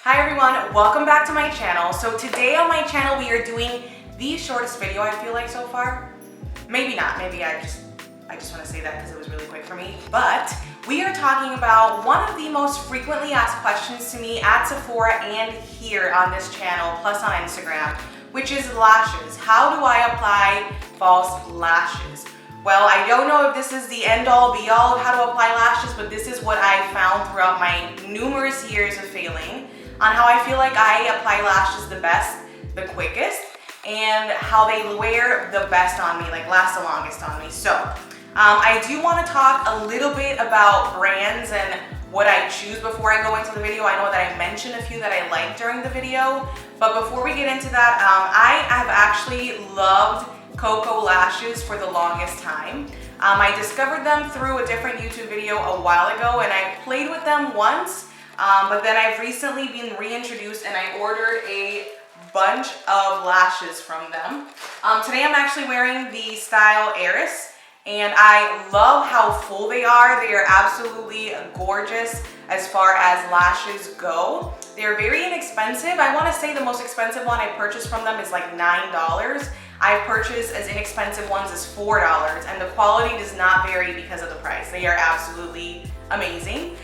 Hi everyone, welcome back to my channel. So today on my channel we are doing the shortest video I feel like so far. Maybe not, maybe I just want to say that because it was really quick for me. But we are talking about one of the most frequently asked questions to me at Sephora and here on this channel, plus on Instagram, which is lashes. How do I apply false lashes? Well, I don't know if this is the end-all be-all of how to apply lashes, but this is what I found throughout my numerous years of failing on how I feel like I apply lashes the best, the quickest, and how they wear the best on me, like last the longest on me. So I do want to talk a little bit about brands and what I choose before I go into the video. I know that I mentioned a few that I like during the video, but before we get into that, I have actually loved Cocoa lashes for the longest time. I discovered them through a different YouTube video a while ago and I played with them once, but then I've recently been reintroduced and I ordered a bunch of lashes from them. Today I'm actually wearing the style Heiress and I love how full they are. They are absolutely gorgeous as far as lashes go. They're very inexpensive. I want to say the most expensive one I purchased from them is like $9. I've purchased as inexpensive ones as $4 and the quality does not vary because of the price. They are absolutely amazing.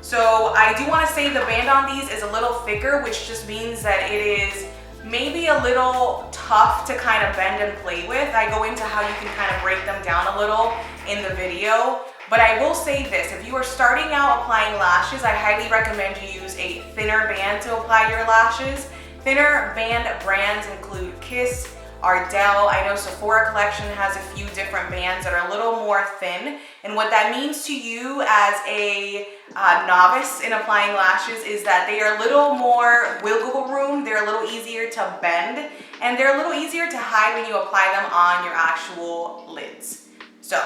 So I do want to say the band on these is a little thicker, which just means that it is maybe a little tough to kind of bend and play with. I go into how you can kind of break them down a little in the video. But I will say this, if you are starting out applying lashes, I highly recommend you use a thinner band to apply your lashes. Thinner band brands include Kiss, Ardell. I know Sephora Collection has a few different bands that are a little more thin. And what that means to you as a novice in applying lashes is that they are a little more wiggle room, they're a little easier to bend, and they're a little easier to hide when you apply them on your actual lids. So,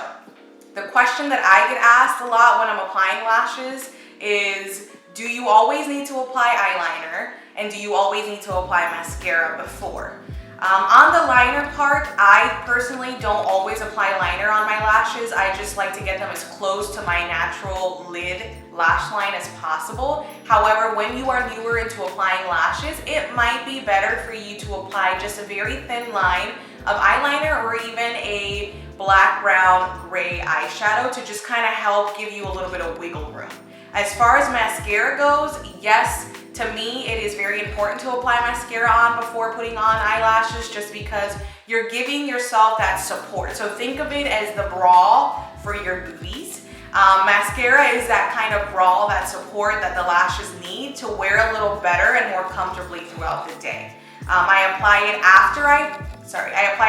the question that I get asked a lot when I'm applying lashes is, do you always need to apply eyeliner? And do you always need to apply mascara before? On the liner part, I personally don't always apply liner on my lashes. I just like to get them as close to my natural lid lash line as possible. However, when you are newer into applying lashes, it might be better for you to apply just a very thin line of eyeliner or even a black, brown, gray eyeshadow to just kind of help give you a little bit of wiggle room. As far as mascara goes, yes, to me, it is very important to apply mascara on before putting on eyelashes just because you're giving yourself that support. So think of it as the bra for your boobies. Mascara is that kind of bra, that support that the lashes need to wear a little better and more comfortably throughout the day. I apply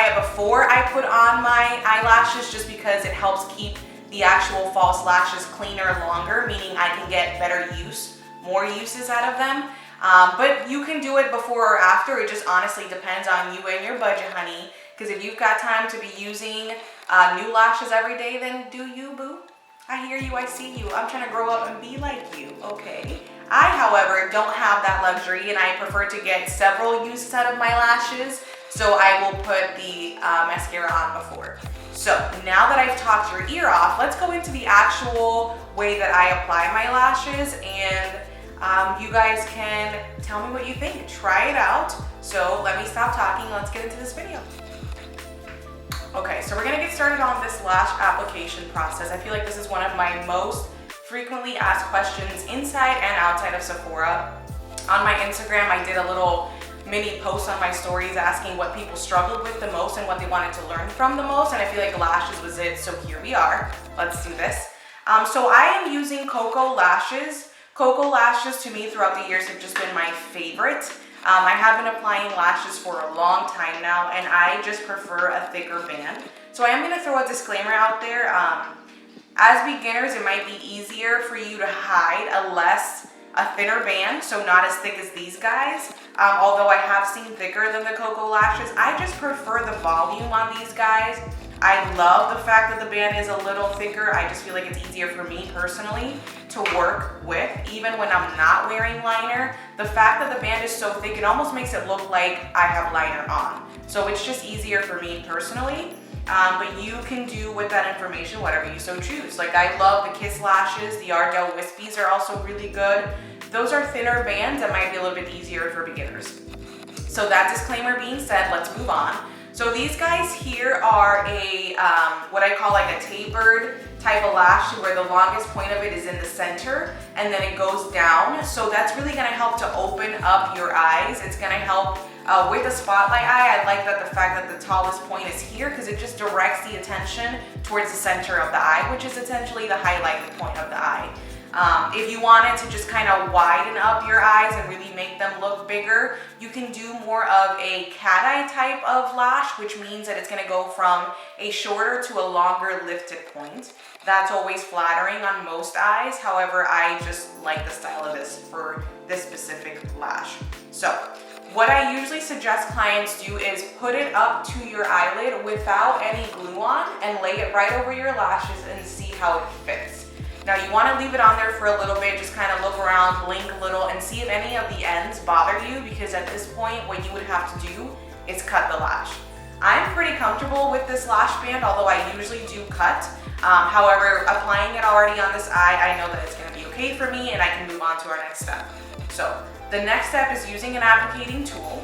it before I put on my eyelashes just because it helps keep the actual false lashes cleaner longer, meaning I can get better use, more uses out of them. But you can do it before or after. It just honestly depends on you and your budget, honey. Because if you've got time to be using new lashes every day, then do you, boo? I hear you, I see you. I'm trying to grow up and be like you, okay? I, however, don't have that luxury and I prefer to get several uses out of my lashes. So I will put the mascara on before. So now that I've talked your ear off, let's go into the actual way that I apply my lashes and you guys can tell me what you think. Try it out. So let me stop talking. Let's get into this video. Okay, so we're gonna get started on this lash application process. I feel like this is one of my most frequently asked questions inside and outside of Sephora. On my Instagram, I did a little mini post on my stories asking what people struggled with the most and what they wanted to learn from the most, and I feel like lashes was it, so here we are. Let's do this. So I am using Cocoa lashes. Cocoa lashes to me throughout the years have just been my favorite. I have been applying lashes for a long time now and I just prefer a thicker band. So I am going to throw a disclaimer out there. As beginners, it might be easier for you to hide a thinner band, so not as thick as these guys. Although I have seen thicker than the Cocoa lashes, I just prefer the volume on these guys. I love the fact that the band is a little thicker. I just feel like it's easier for me personally to work with, even when I'm not wearing liner. The fact that the band is so thick, it almost makes it look like I have liner on. So it's just easier for me personally. But you can do with that information whatever you so choose. Like I love the Kiss lashes, the Ardell Wispies are also really good. those are thinner bands that might be a little bit easier for beginners. So that disclaimer being said, let's move on. So these guys here are a, what I call like a tapered type of lash, where the longest point of it is in the center and then it goes down. So that's really gonna help to open up your eyes. It's gonna help with the spotlight eye. I like that the fact that the tallest point is here, because it just directs the attention towards the center of the eye, which is essentially the highlighted point of the eye. If you wanted to just kind of widen up your eyes and really make them look bigger, you can do more of a cat eye type of lash, which means that it's going to go from a shorter to a longer lifted point. That's always flattering on most eyes. However, I just like the style of this for this specific lash. So what I usually suggest clients do is put it up to your eyelid without any glue on and lay it right over your lashes and see how it fits. Now you want to leave it on there for a little bit, just kind of look around, blink a little, and see if any of the ends bother you, because at this point what you would have to do is cut the lash. I'm pretty comfortable with this lash band, although I usually do cut. However, applying it already on this eye, I know that it's going to be okay for me and I can move on to our next step. So the next step is using an application tool.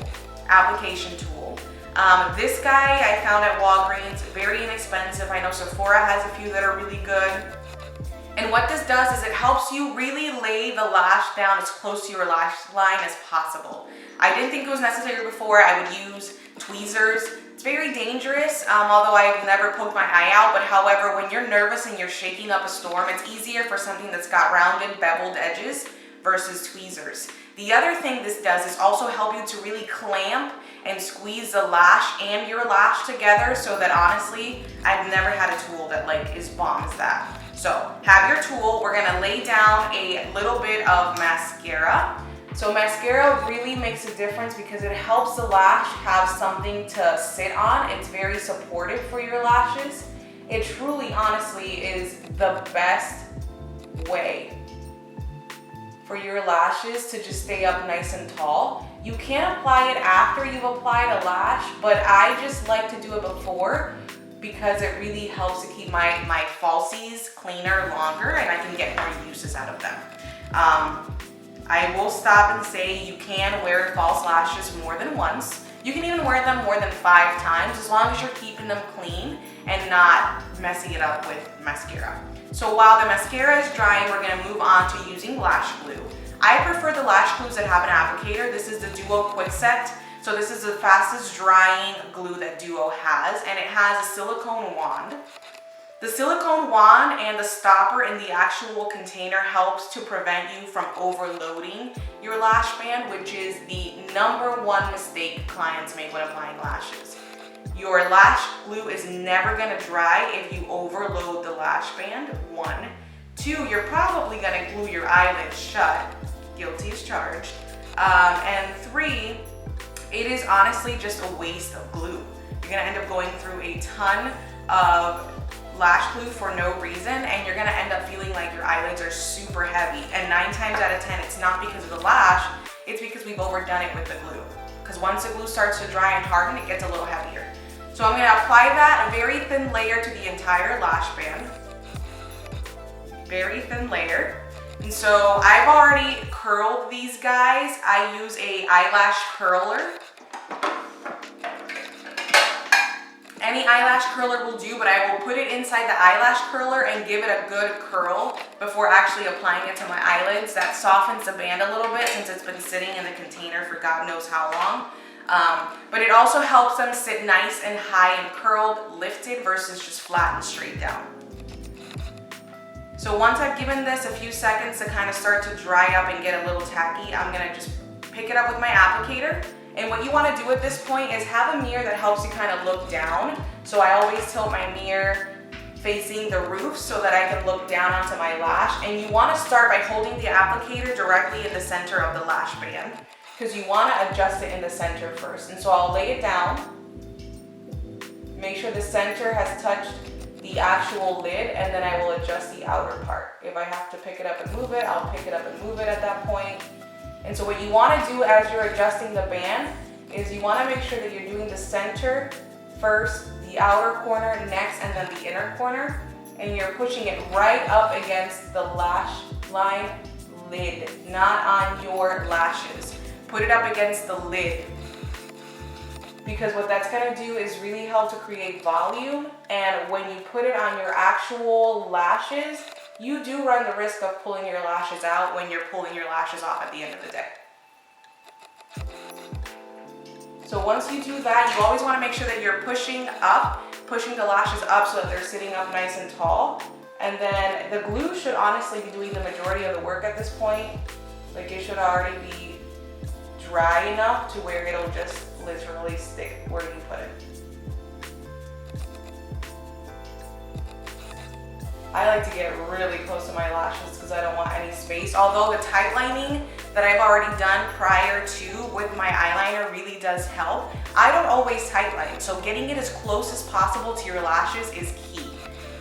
This guy I found at Walgreens, very inexpensive. I know Sephora has a few that are really good. And what this does is it helps you really lay the lash down as close to your lash line as possible. I didn't think it was necessary before. I would use tweezers. It's very dangerous, although I've never poked my eye out. But however, when you're nervous and you're shaking up a storm, it's easier for something that's got rounded, beveled edges versus tweezers. The other thing this does is also help you to really clamp and squeeze the lash and your lash together, so that honestly, I've never had a tool that like is bomb as that. So have your tool. We're gonna lay down a little bit of mascara. So mascara really makes a difference because it helps the lash have something to sit on. It's very supportive for your lashes. It truly, honestly, is the best way for your lashes to just stay up nice and tall. You can apply it after you've applied a lash, but I just like to do it before, because it really helps to keep my falsies cleaner longer and I can get more uses out of them. I will stop and say you can wear false lashes more than once. You can even wear them more than 5 times, as long as you're keeping them clean and not messing it up with mascara. So while the mascara is drying, we're gonna move on to using lash glue. I prefer the lash glues that have an applicator. This is the Duo Quick Set. So this is the fastest drying glue that Duo has, and it has a silicone wand. The silicone wand and the stopper in the actual container helps to prevent you from overloading your lash band, which is the #1 mistake clients make when applying lashes. Your lash glue is never gonna dry if you overload the lash band, 1. 2, you're probably gonna glue your eyelids shut. Guilty as charged. And 3, it is honestly just a waste of glue. You're gonna end up going through a ton of lash glue for no reason, and you're gonna end up feeling like your eyelids are super heavy. And 9 times out of 10, it's not because of the lash, it's because we've overdone it with the glue. Because once the glue starts to dry and harden, it gets a little heavier. So I'm gonna apply that, a very thin layer to the entire lash band. Very thin layer. And so I've already curled these guys. I use a eyelash curler. Any eyelash curler will do, but I will put it inside the eyelash curler and give it a good curl before actually applying it to my eyelids. That softens the band a little bit since it's been sitting in the container for God knows how long. But it also helps them sit nice and high and curled, lifted, versus just flat and straight down. So once I've given this a few seconds to kind of start to dry up and get a little tacky, I'm gonna just pick it up with my applicator. And what you want to do at this point is have a mirror that helps you kind of look down. So I always tilt my mirror facing the roof so that I can look down onto my lash. And you want to start by holding the applicator directly in the center of the lash band, because you want to adjust it in the center first. And so I'll lay it down, make sure the center has touched the actual lid, and then I will adjust the outer part. If I have to pick it up and move it, I'll pick it up and move it at that point. And so what you want to do as you're adjusting the band is you want to make sure that you're doing the center first, the outer corner next, and then the inner corner. And you're pushing it right up against the lash line lid, not on your lashes. Put it up against the lid, because what that's gonna do is really help to create volume, and when you put it on your actual lashes, you do run the risk of pulling your lashes out when you're pulling your lashes off at the end of the day. So once you do that, you always wanna make sure that you're pushing the lashes up so that they're sitting up nice and tall. And then the glue should honestly be doing the majority of the work at this point. Like, it should already be dry enough to where it'll just literally stick where you put it. I like to get really close to my lashes because I don't want any space. Although the tight lining that I've already done prior to with my eyeliner really does help, I don't always tight line. So getting it as close as possible to your lashes is key.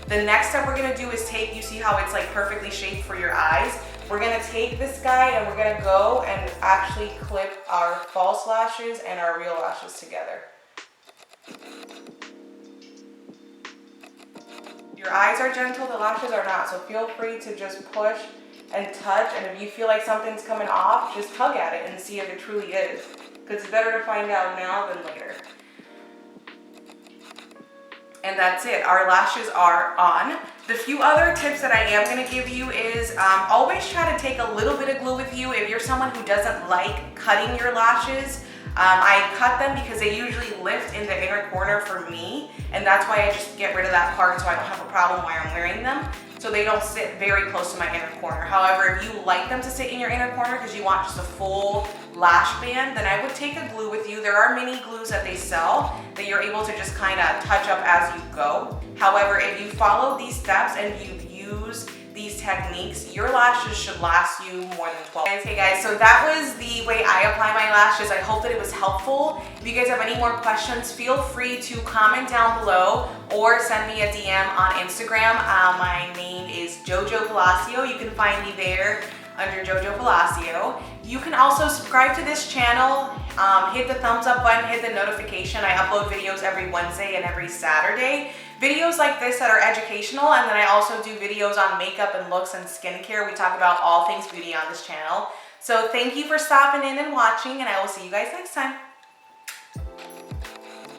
The next step we're gonna do is take, you see how it's like perfectly shaped for your eyes? We're gonna take this guy and we're gonna go and actually clip our false lashes and our real lashes together. Your eyes are gentle, the lashes are not, so feel free to just push and touch, and if you feel like something's coming off, just tug at it and see if it truly is, because it's better to find out now than later. And that's it, our lashes are on. The few other tips that I am gonna give you is always try to take a little bit of glue with you. If you're someone who doesn't like cutting your lashes, I cut them because they usually lift in the inner corner for me, and that's why I just get rid of that part so I don't have a problem while I'm wearing them, so they don't sit very close to my inner corner. However, if you like them to sit in your inner corner because you want just a full lash band, then I would take a glue with you. There are mini glues that they sell that you're able to just kind of touch up as you go. However, if you follow these steps and you use these techniques, your lashes should last you more than 12 minutes. Hey guys, so that was the way I apply my lashes. I hope that it was helpful. If you guys have any more questions, feel free to comment down below or send me a DM on Instagram. My name is Jojo Palacio. You can find me there under Jojo Palacio. You can also subscribe to this channel, hit the thumbs up button, hit the notification. I upload videos every Wednesday and every Saturday. Videos like this that are educational, and then I also do videos on makeup and looks and skincare. We talk about all things beauty on this channel. So thank you for stopping in and watching, and I will see you guys next time.